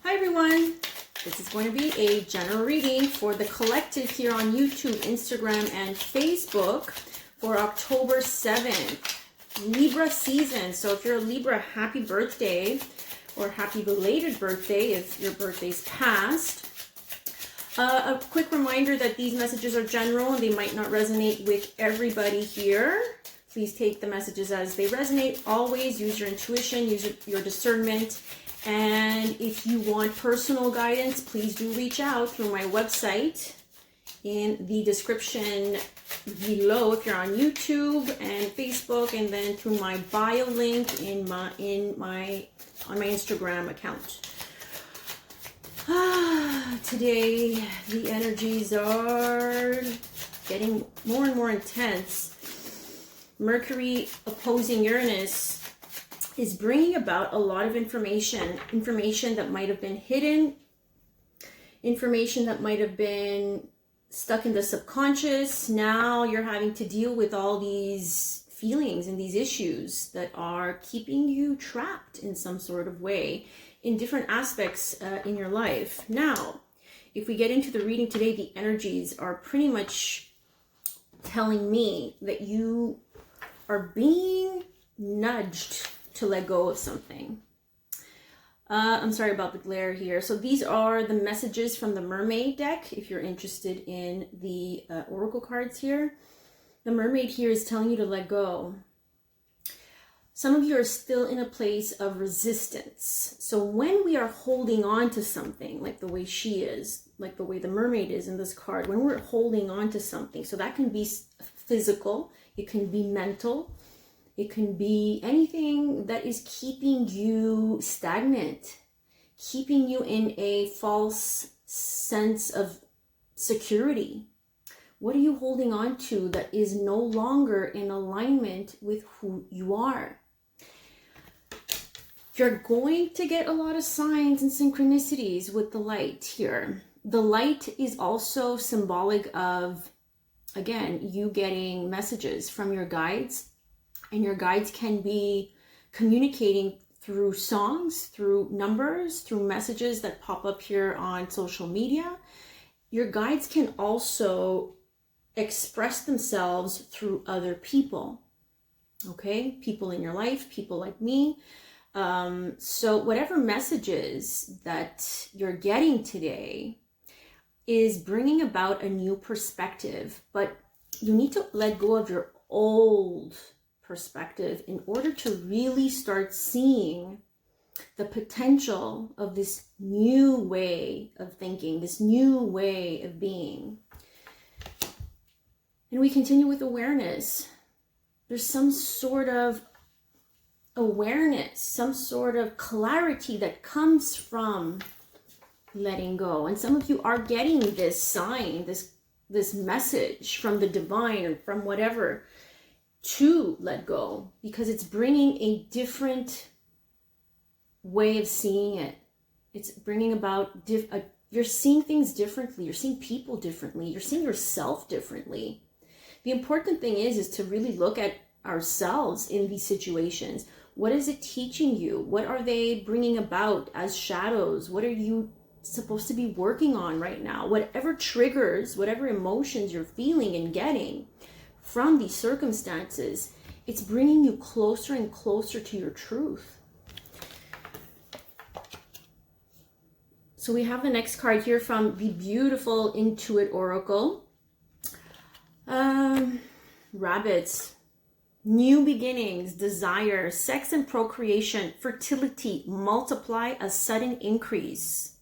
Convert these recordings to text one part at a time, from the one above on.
Hi everyone, this is going to be a general reading for the collective here on YouTube, Instagram, and Facebook for October 7th, Libra season. So if you're a Libra, happy birthday or happy belated birthday if your birthday's past. A quick reminder that these messages are general and they might not resonate with everybody here. Please take the messages as they resonate. Always use your intuition, use your discernment. And if you want personal guidance, please do reach out through my website in the description below if you're on YouTube and Facebook, and then through my bio link on my Instagram account. Today the energies are getting more and more intense. Mercury opposing Uranus is bringing about a lot of information that might have been hidden, information that might have been stuck in the subconscious. Now you're having to deal with all these feelings and these issues that are keeping you trapped in some sort of way in different aspects in your life. Now, if we get into the reading today, the energies are pretty much telling me that you are being nudged to let go of something. I'm sorry about the glare here. So these are the messages from the Mermaid deck. If you're interested in the oracle cards here, the Mermaid here is telling you to let go. Some of you are still in a place of resistance. So when we are holding on to something, like the way she is, like the way the Mermaid is in this card, when we're holding on to something, so that can be physical, it can be mental, it can be anything that is keeping you stagnant, keeping you in a false sense of security. What are you holding on to that is no longer in alignment with who you are? You're going to get a lot of signs and synchronicities with the light here. The light is also symbolic of, again, you getting messages from your guides. And your guides can be communicating through songs, through numbers, through messages that pop up here on social media. Your guides can also express themselves through other people. Okay? People in your life, people like me. So whatever messages that you're getting today is bringing about a new perspective. But you need to let go of your old perspective in order to really start seeing the potential of this new way of thinking, this new way of being. And we continue with awareness. There's some sort of awareness, some sort of clarity that comes from letting go. And some of you are getting this sign, this message from the divine or from whatever, to let go, because it's bringing a different way of seeing it. It's bringing about, you're seeing things differently. You're seeing people differently. You're seeing yourself differently. The important thing is to really look at ourselves in these situations. What is it teaching you? What are they bringing about as shadows? What are you supposed to be working on right now? Whatever triggers, whatever emotions you're feeling and getting from these circumstances, it's bringing you closer and closer to your truth. So we have the next card here from the beautiful Intuit Oracle. Rabbits, new beginnings, desire, sex and procreation, fertility, multiply, a sudden increase.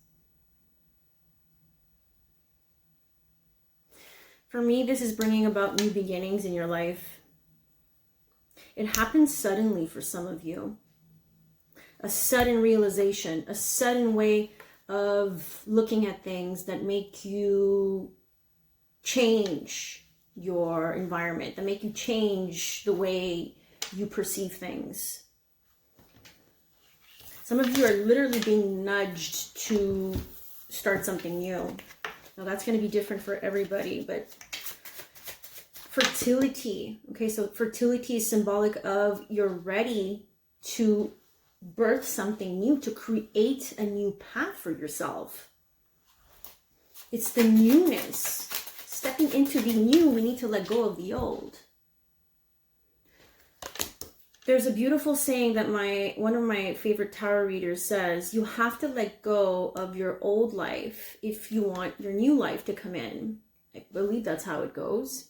For me, this is bringing about new beginnings in your life. It happens suddenly for some of you. A sudden realization, a sudden way of looking at things that make you change your environment, that make you change the way you perceive things. Some of you are literally being nudged to start something new. Now that's going to be different for everybody, but fertility. Okay, so fertility is symbolic of you're ready to birth something new, to create a new path for yourself. It's the newness. Stepping into the new, we need to let go of the old. There's a beautiful saying that one of my favorite tarot readers says, you have to let go of your old life if you want your new life to come in. I believe that's how it goes.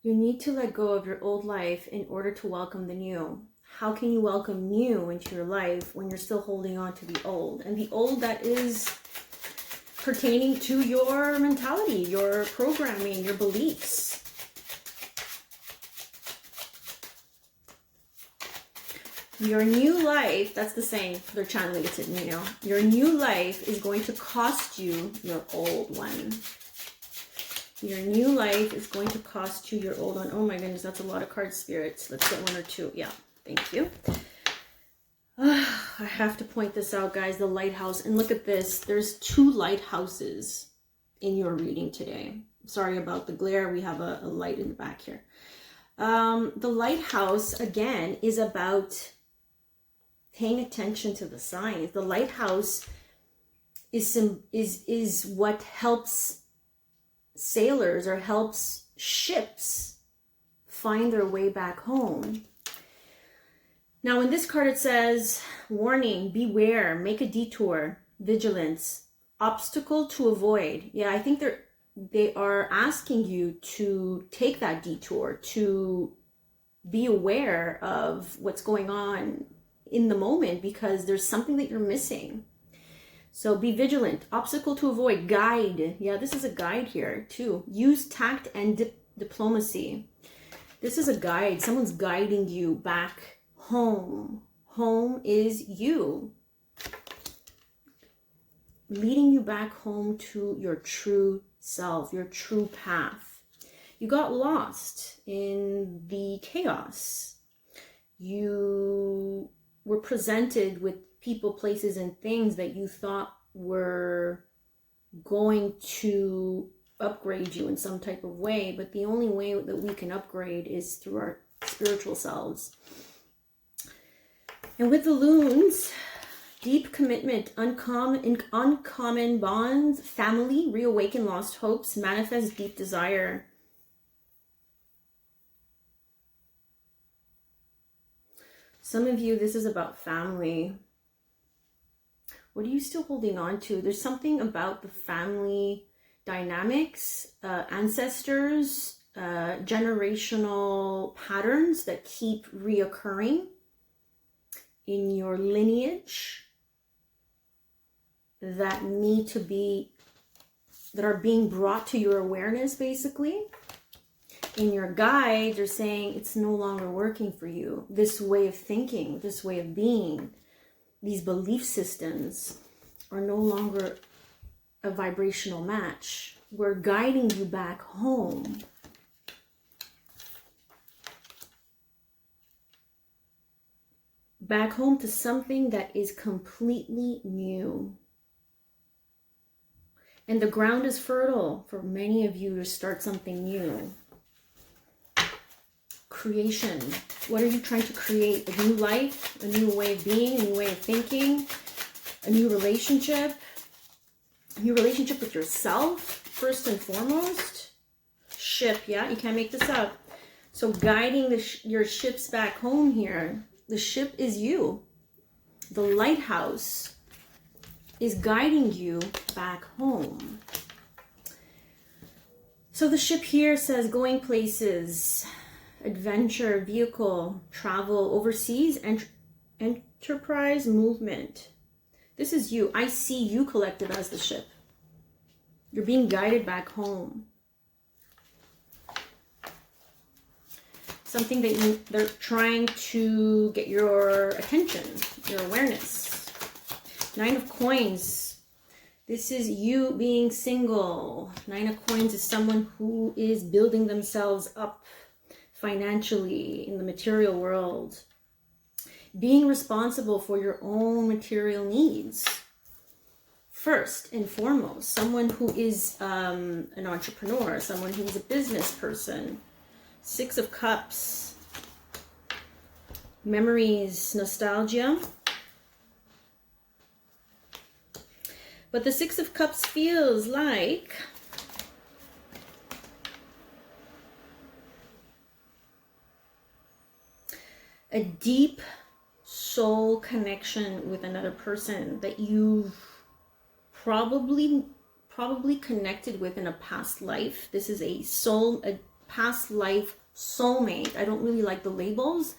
You need to let go of your old life in order to welcome the new. How can you welcome new into your life when you're still holding on to the old? And the old that is pertaining to your mentality, your programming, your beliefs. Your new life, that's the saying, they're channeling it to me now. Your new life is going to cost you your old one. Your new life is going to cost you your old one. Oh my goodness, that's a lot of card spirits. Let's get one or two. Yeah, thank you. I have to point this out, guys, the lighthouse. And look at this. There's 2 lighthouses in your reading today. Sorry about the glare. We have a light in the back here. The lighthouse, again, is about paying attention to the signs. The lighthouse is what helps sailors or helps ships find their way back home. Now in this card it says, warning, beware, make a detour, vigilance, obstacle to avoid. Yeah, I think they are asking you to take that detour, to be aware of what's going on in the moment, because there's something that you're missing. So be vigilant, obstacle to avoid, guide. Yeah, this is a guide here too. Use tact and diplomacy. This is a guide. Someone's guiding you back home. Home is you. Leading you back home to your true self, your true path. You got lost in the chaos. You were presented with people, places, and things that you thought were going to upgrade you in some type of way, but the only way that we can upgrade is through our spiritual selves. And with the loons, deep commitment, uncommon bonds, family, reawaken lost hopes, manifest deep desire. Some of you, this is about family. What are you still holding on to? There's something about the family dynamics, ancestors, generational patterns that keep reoccurring in your lineage that need to be, that are being brought to your awareness, basically. In your guides, they're saying it's no longer working for you. This way of thinking, this way of being, these belief systems are no longer a vibrational match. We're guiding you back home. Back home to something that is completely new. And the ground is fertile for many of you to start something new. Creation. What are you trying to create? A new life, a new way of being, a new way of thinking, a new relationship with yourself, first and foremost. Ship, yeah, you can't make this up. So guiding your ships back home here. The ship is you. The lighthouse is guiding you back home. So the ship here says going places, adventure, vehicle, travel, overseas, enterprise, movement. This is you. I see you collective as the ship. You're being guided back home. Something that they're trying to get your attention, your awareness. 9 of Coins. This is you being single. 9 of Coins is someone who is building themselves up financially in the material world. Being responsible for your own material needs. First and foremost, someone who is an entrepreneur, someone who is a business person. 6 of Cups. memories, nostalgia. But the Six of Cups feels like a deep soul connection with another person that you've probably connected with in a past life. This is a past life soulmate. I don't really like the labels,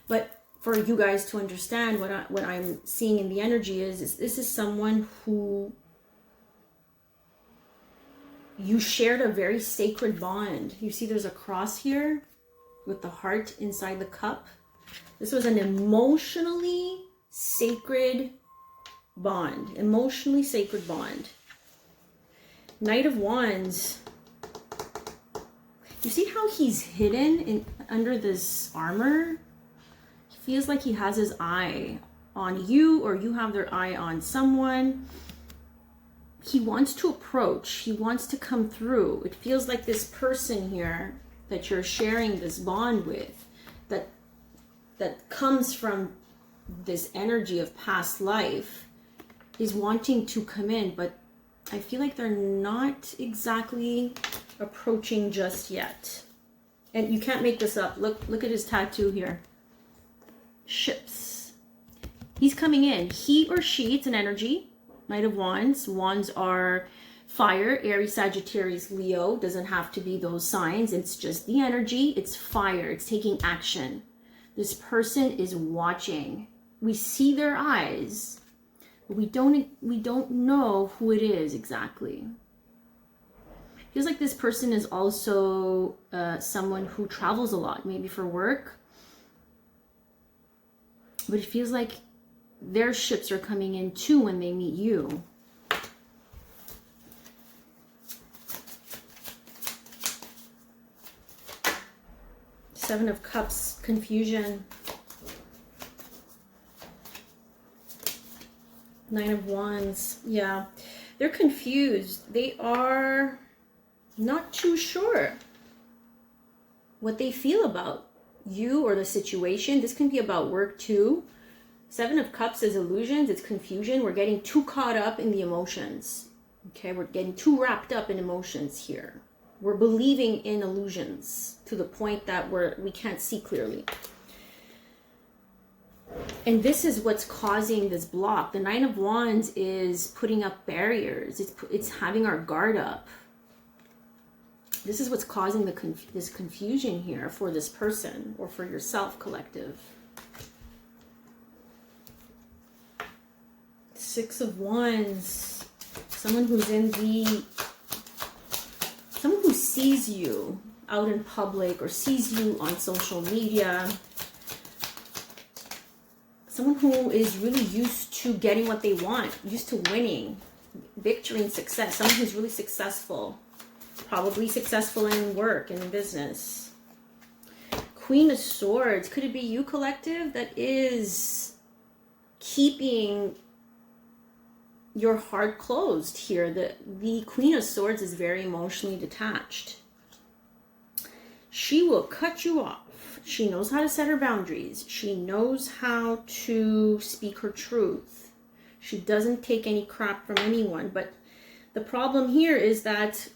but for you guys to understand what I'm seeing in the energy is this is someone who you shared a very sacred bond. You see there's a cross here with the heart inside the cup. This was an emotionally sacred bond. Emotionally sacred bond. Knight of Wands. You see how he's hidden under this armor? He feels like he has his eye on you, or you have their eye on someone. He wants to approach. He wants to come through. It feels like this person here that you're sharing this bond with, that comes from this energy of past life, is wanting to come in, but I feel like they're not exactly approaching just yet. And you can't make this up. Look at his tattoo here. Ships. He's coming in. He or she, it's an energy. Knight of Wands. Wands are fire, Aries, Sagittarius, Leo. Doesn't have to be those signs. It's just the energy. It's fire. It's taking action. This person is watching. We see their eyes, but we don't know who it is exactly. Feels like this person is also someone who travels a lot, maybe for work. But it feels like their ships are coming in too when they meet you. Seven of Cups, confusion. Nine of Wands, yeah. They're confused. They are not too sure what they feel about you or the situation. This can be about work too. Seven of Cups is illusions. It's confusion. We're getting too caught up in the emotions. Okay, we're getting too wrapped up in emotions here. We're believing in illusions to the point that we can't see clearly. And this is what's causing this block. The Nine of Wands is putting up barriers. It's having our guard up. This is what's causing this confusion here for this person or for yourself, collective. Six of Wands. Someone who sees you out in public or sees you on social media. Someone who is really used to getting what they want, used to winning, victory and success. Someone who's really successful, probably successful in work and in business. Queen of Swords. Could it be you, collective, that is keeping your heart closed here? The Queen of Swords is very emotionally detached. She will cut you off. She knows how to set her boundaries. She knows how to speak her truth. She doesn't take any crap from anyone. But the problem here is that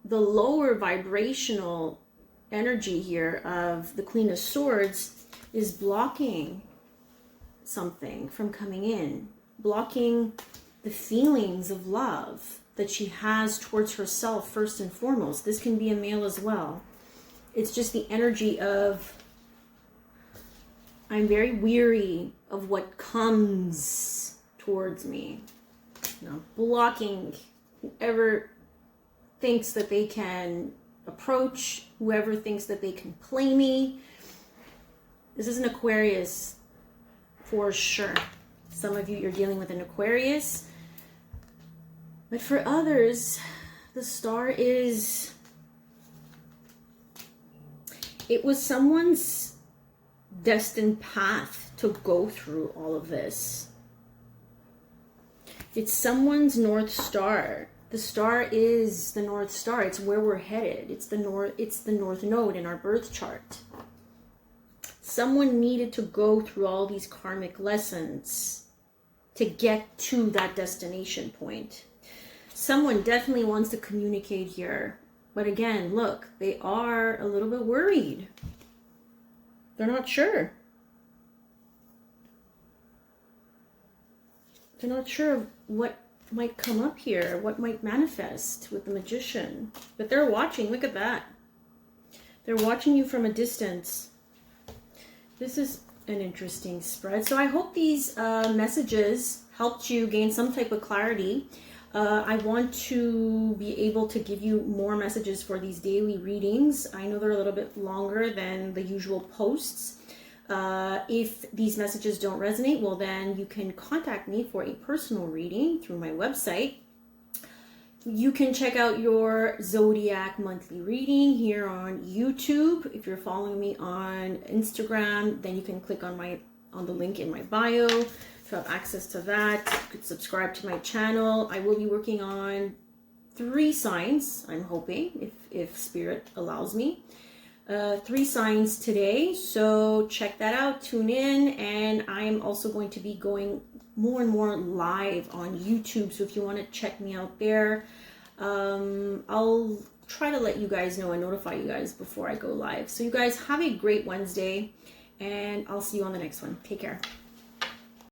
the lower vibrational energy here of the Queen of Swords is blocking something from coming in, blocking the feelings of love that she has towards herself first and foremost. This can be a male as well. It's just the energy of, I'm very weary of what comes towards me. You know, blocking whoever thinks that they can approach, whoever thinks that they can play me. This is an Aquarius for sure. Some of you, you're dealing with an Aquarius. But for others, the star is, it was someone's destined path to go through all of this. It's someone's North Star. The star is the North Star. It's where we're headed. It's the North Node in our birth chart. Someone needed to go through all these karmic lessons to get to that destination point. Someone definitely wants to communicate here. But again, look, they are a little bit worried. They're not sure. They're not sure of what might come up here, what might manifest with the Magician. But they're watching. Look at that. They're watching you from a distance. This is an interesting spread. So I hope these messages helped you gain some type of clarity. I want to be able to give you more messages for these daily readings. I know they're a little bit longer than the usual posts. If these messages don't resonate, well, then you can contact me for a personal reading through my website. You can check out your Zodiac monthly reading here on YouTube. If you're following me on Instagram, then you can click on the link in my bio to have access to that. You could subscribe to my channel. I will be working on 3 signs, I'm hoping, if Spirit allows me. 3 signs today, so check that out, tune in, and I'm also going to be going more and more live on YouTube, so if you want to check me out there, I'll try to let you guys know and notify you guys before I go live. So you guys have a great Wednesday, and I'll see you on the next one. Take care.